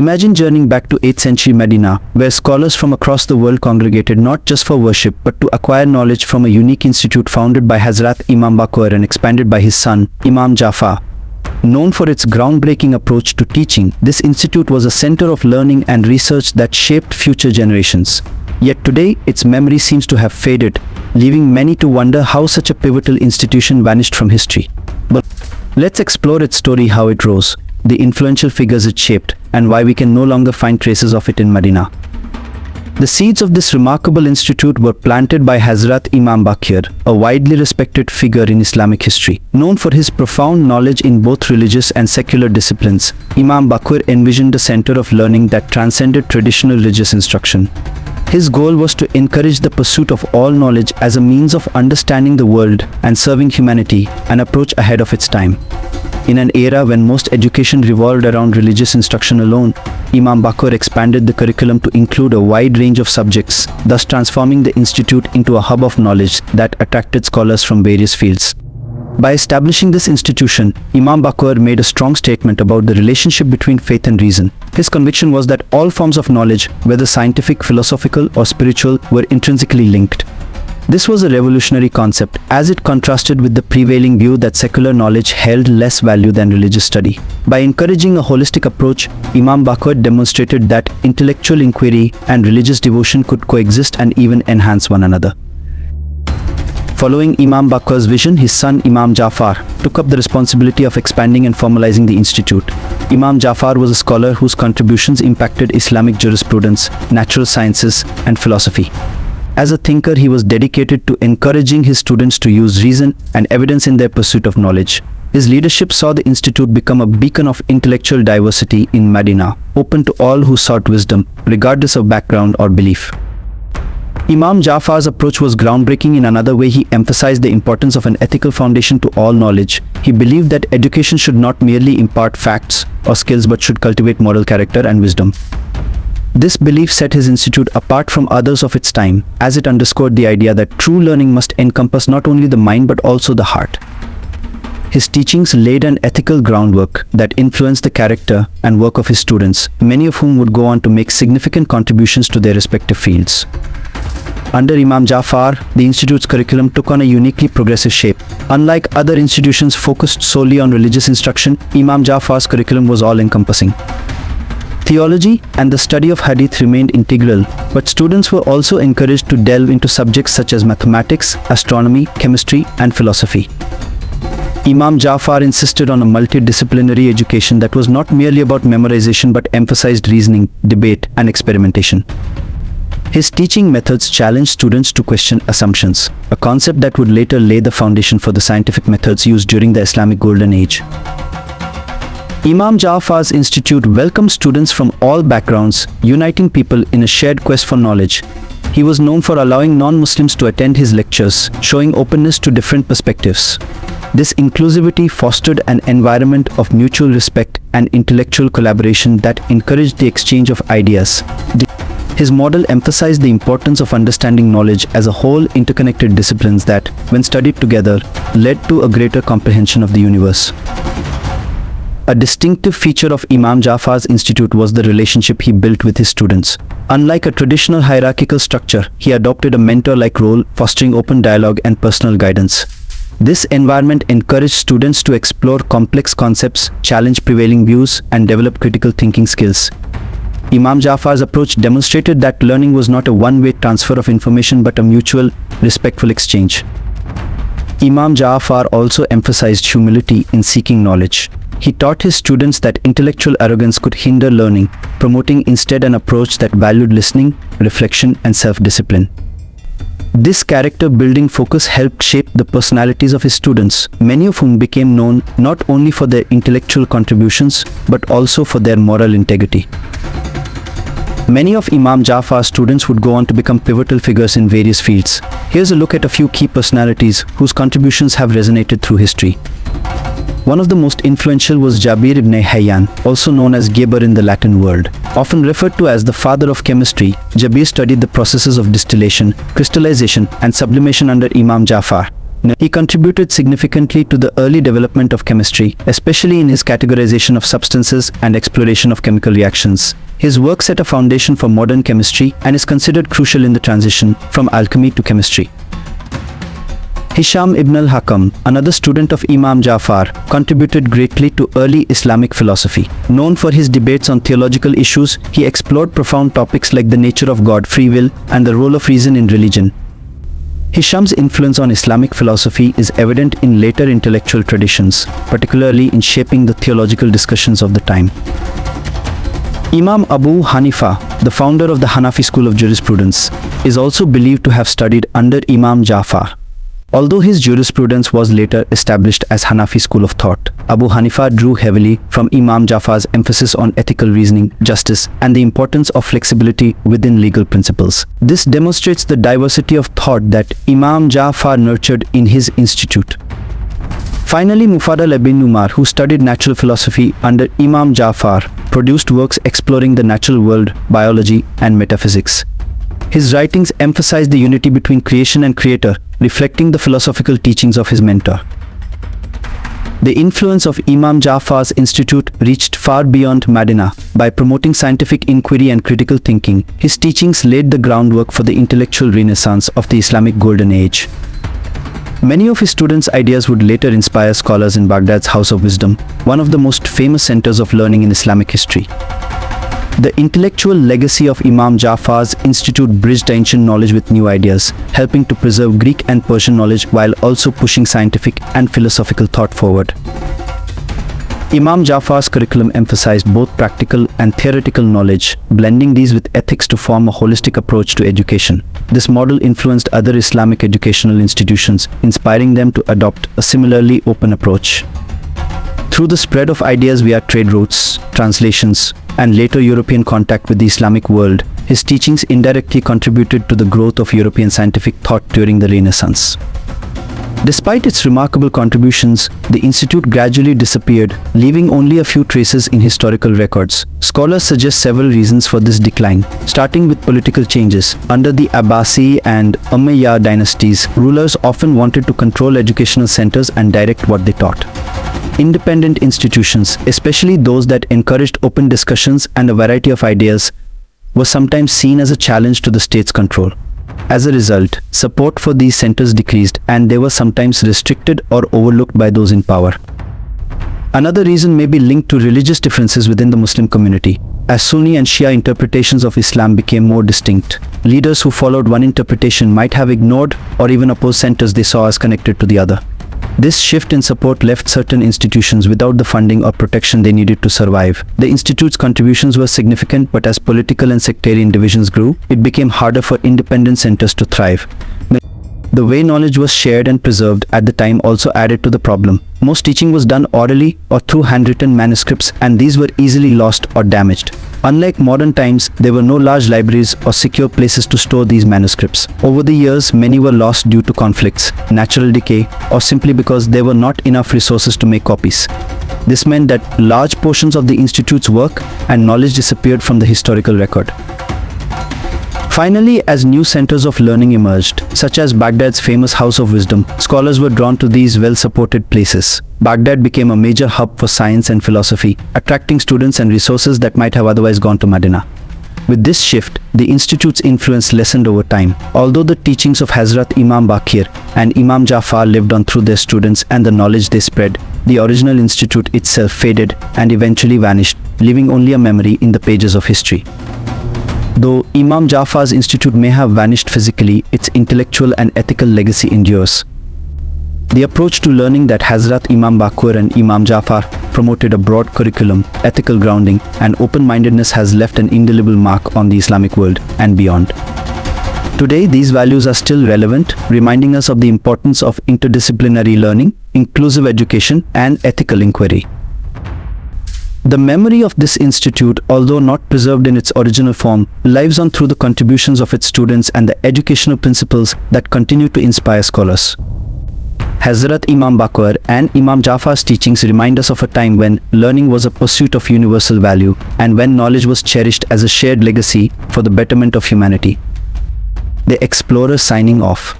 Imagine journeying back to 8th century Medina, where scholars from across the world congregated not just for worship but to acquire knowledge from a unique institute founded by Hazrat Imam Baqir and expanded by his son, Imam Jafar. Known for its groundbreaking approach to teaching, this institute was a center of learning and research that shaped future generations. Yet today, its memory seems to have faded, leaving many to wonder how such a pivotal institution vanished from history. But let's explore its story, how it rose, the influential figures it shaped, and why we can no longer find traces of it in Medina. The seeds of this remarkable institute were planted by Hazrat Imam Baqir, a widely respected figure in Islamic history. Known for his profound knowledge in both religious and secular disciplines, Imam Baqir envisioned a center of learning that transcended traditional religious instruction. His goal was to encourage the pursuit of all knowledge as a means of understanding the world and serving humanity, an approach ahead of its time. In an era when most education revolved around religious instruction alone, Imam Baqir expanded the curriculum to include a wide range of subjects, thus transforming the institute into a hub of knowledge that attracted scholars from various fields. By establishing this institution, Imam Baqir made a strong statement about the relationship between faith and reason. His conviction was that all forms of knowledge, whether scientific, philosophical, or spiritual, were intrinsically linked. This was a revolutionary concept, as it contrasted with the prevailing view that secular knowledge held less value than religious study. By encouraging a holistic approach, Imam Baqir demonstrated that intellectual inquiry and religious devotion could coexist and even enhance one another. Following Imam Baqir's vision, his son Imam Jafar took up the responsibility of expanding and formalizing the institute. Imam Jafar was a scholar whose contributions impacted Islamic jurisprudence, natural sciences, and philosophy. As a thinker, he was dedicated to encouraging his students to use reason and evidence in their pursuit of knowledge. His leadership saw the institute become a beacon of intellectual diversity in Medina, open to all who sought wisdom, regardless of background or belief. Imam Jafar's approach was groundbreaking in another way. He emphasized the importance of an ethical foundation to all knowledge. He believed that education should not merely impart facts or skills but should cultivate moral character and wisdom. This belief set his institute apart from others of its time, as it underscored the idea that true learning must encompass not only the mind but also the heart. His teachings laid an ethical groundwork that influenced the character and work of his students, many of whom would go on to make significant contributions to their respective fields. Under Imam Jafar, the institute's curriculum took on a uniquely progressive shape. Unlike other institutions focused solely on religious instruction, Imam Jafar's curriculum was all-encompassing. Theology and the study of hadith remained integral, but students were also encouraged to delve into subjects such as mathematics, astronomy, chemistry, and philosophy. Imam Jafar insisted on a multidisciplinary education that was not merely about memorization but emphasized reasoning, debate, and experimentation. His teaching methods challenged students to question assumptions, a concept that would later lay the foundation for the scientific methods used during the Islamic Golden Age. Imam Jafar's institute welcomed students from all backgrounds, uniting people in a shared quest for knowledge. He was known for allowing non-Muslims to attend his lectures, showing openness to different perspectives. This inclusivity fostered an environment of mutual respect and intellectual collaboration that encouraged the exchange of ideas. His model emphasized the importance of understanding knowledge as a whole, interconnected disciplines that, when studied together, led to a greater comprehension of the universe. A distinctive feature of Imam Jafar's institute was the relationship he built with his students. Unlike a traditional hierarchical structure, he adopted a mentor-like role, fostering open dialogue and personal guidance. This environment encouraged students to explore complex concepts, challenge prevailing views, and develop critical thinking skills. Imam Jafar's approach demonstrated that learning was not a one-way transfer of information but a mutual, respectful exchange. Imam Jafar also emphasized humility in seeking knowledge. He taught his students that intellectual arrogance could hinder learning, promoting instead an approach that valued listening, reflection, and self-discipline. This character-building focus helped shape the personalities of his students, many of whom became known not only for their intellectual contributions, but also for their moral integrity. Many of Imam Jafar's students would go on to become pivotal figures in various fields. Here's a look at a few key personalities whose contributions have resonated through history. One of the most influential was Jabir ibn Hayyan, also known as Jabir in the Latin world. Often referred to as the father of chemistry, Jabir studied the processes of distillation, crystallization, and sublimation under Imam Jafar. He contributed significantly to the early development of chemistry, especially in his categorization of substances and exploration of chemical reactions. His work set a foundation for modern chemistry and is considered crucial in the transition from alchemy to chemistry. Hisham ibn al-Hakam, another student of Imam Jafar, contributed greatly to early Islamic philosophy. Known for his debates on theological issues, he explored profound topics like the nature of God, free will, and the role of reason in religion. Hisham's influence on Islamic philosophy is evident in later intellectual traditions, particularly in shaping the theological discussions of the time. Imam Abu Hanifa, the founder of the Hanafi school of jurisprudence, is also believed to have studied under Imam Jafar. Although his jurisprudence was later established as Hanafi school of thought, Abu Hanifa drew heavily from Imam Jafar's emphasis on ethical reasoning, justice, and the importance of flexibility within legal principles. This demonstrates the diversity of thought that Imam Jafar nurtured in his institute. Finally, Mufaddal ibn Umar, who studied natural philosophy under Imam Jafar, produced works exploring the natural world, biology, and metaphysics. His writings emphasized the unity between creation and creator, reflecting the philosophical teachings of his mentor. The influence of Imam Jafar's institute reached far beyond Madinah. By promoting scientific inquiry and critical thinking, his teachings laid the groundwork for the intellectual renaissance of the Islamic Golden Age. Many of his students' ideas would later inspire scholars in Baghdad's House of Wisdom, one of the most famous centers of learning in Islamic history. The intellectual legacy of Imam Jafar's institute bridged ancient knowledge with new ideas, helping to preserve Greek and Persian knowledge while also pushing scientific and philosophical thought forward. Imam Jafar's curriculum emphasized both practical and theoretical knowledge, blending these with ethics to form a holistic approach to education. This model influenced other Islamic educational institutions, inspiring them to adopt a similarly open approach. Through the spread of ideas via trade routes, translations, and later European contact with the Islamic world, his teachings indirectly contributed to the growth of European scientific thought during the Renaissance. Despite its remarkable contributions, the institute gradually disappeared, leaving only a few traces in historical records. Scholars suggest several reasons for this decline, starting with political changes. Under the Abbasi and Umayyad dynasties, rulers often wanted to control educational centers and direct what they taught. Independent institutions, especially those that encouraged open discussions and a variety of ideas, were sometimes seen as a challenge to the state's control. As a result, support for these centers decreased and they were sometimes restricted or overlooked by those in power. Another reason may be linked to religious differences within the Muslim community. As Sunni and Shia interpretations of Islam became more distinct, leaders who followed one interpretation might have ignored or even opposed centers they saw as connected to the other. This shift in support left certain institutions without the funding or protection they needed to survive. The institute's contributions were significant, but as political and sectarian divisions grew, it became harder for independent centers to thrive. The way knowledge was shared and preserved at the time also added to the problem. Most teaching was done orally or through handwritten manuscripts, and these were easily lost or damaged. Unlike modern times, there were no large libraries or secure places to store these manuscripts. Over the years, many were lost due to conflicts, natural decay, or simply because there were not enough resources to make copies. This meant that large portions of the institute's work and knowledge disappeared from the historical record. Finally, as new centers of learning emerged, such as Baghdad's famous House of Wisdom, scholars were drawn to these well-supported places. Baghdad became a major hub for science and philosophy, attracting students and resources that might have otherwise gone to Madinah. With this shift, the institute's influence lessened over time. Although the teachings of Hazrat Imam Baqir and Imam Jafar lived on through their students and the knowledge they spread, the original institute itself faded and eventually vanished, leaving only a memory in the pages of history. Though Imam Jafar's institute may have vanished physically, its intellectual and ethical legacy endures. The approach to learning that Hazrat Imam Baqir and Imam Jafar promoted a broad curriculum, ethical grounding, and open-mindedness has left an indelible mark on the Islamic world and beyond. Today, these values are still relevant, reminding us of the importance of interdisciplinary learning, inclusive education, and ethical inquiry. The memory of this institute, although not preserved in its original form, lives on through the contributions of its students and the educational principles that continue to inspire scholars. Hazrat Imam Baqir and Imam Jafar's teachings remind us of a time when learning was a pursuit of universal value and when knowledge was cherished as a shared legacy for the betterment of humanity. The Explorer signing off.